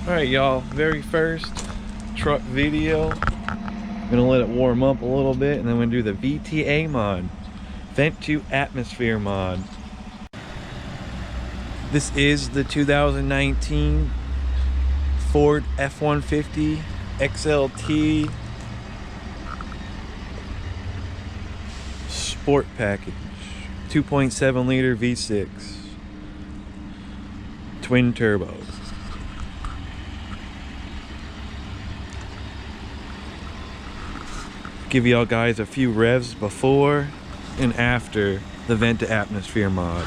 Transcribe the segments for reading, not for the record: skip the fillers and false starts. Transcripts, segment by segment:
Alright y'all, very first truck video. Gonna let it warm up a little bit and then we're gonna do the VTA mod. Vent to Atmosphere mod. This is the 2019 Ford F-150 XLT Sport Package. 2.7 liter V6. Twin turbo. Give y'all guys a few revs before and after the Vent to Atmosphere mod.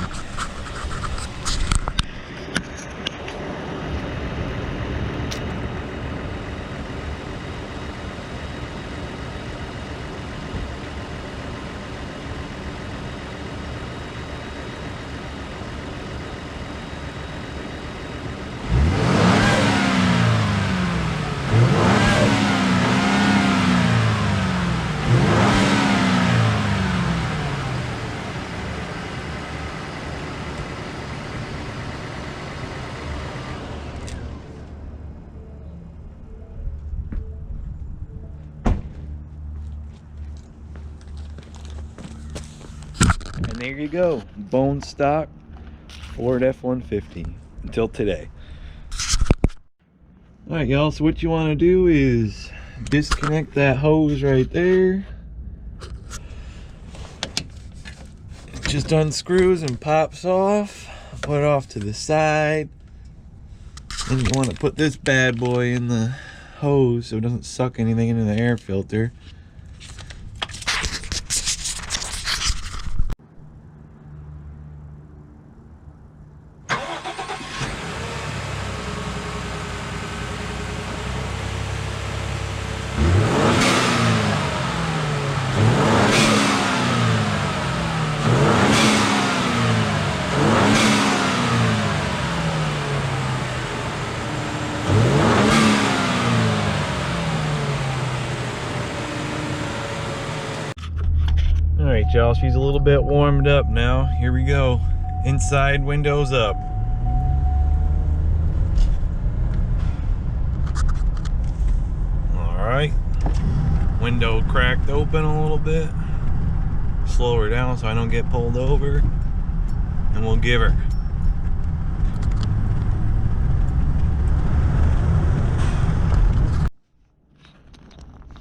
And there you go, bone stock Ford F-150 until today. Alright y'all, so what you want to do is disconnect that hose right there. It just unscrews and pops off. Put it off to the side. Then you want to put this bad boy in the hose so it doesn't suck anything into the air filter. Alright y'all, she's a little bit warmed up now. Here we go. Inside windows up. Alright. Window cracked open a little bit. Slow her down so I don't get pulled over. And we'll give her.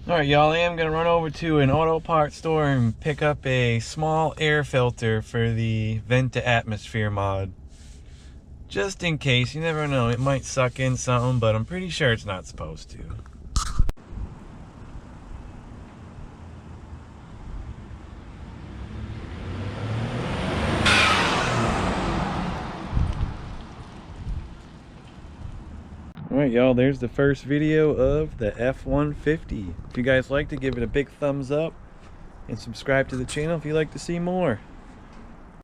Alright y'all, I am going to run over to an auto parts store and pick up a small air filter for the Vent to Atmosphere mod. Just in case, you never know, it might suck in something, but I'm pretty sure it's not supposed to. Alright y'all, there's the first video of the F-150. If you guys liked it, give it a big thumbs up and subscribe to the channel if you'd like to see more.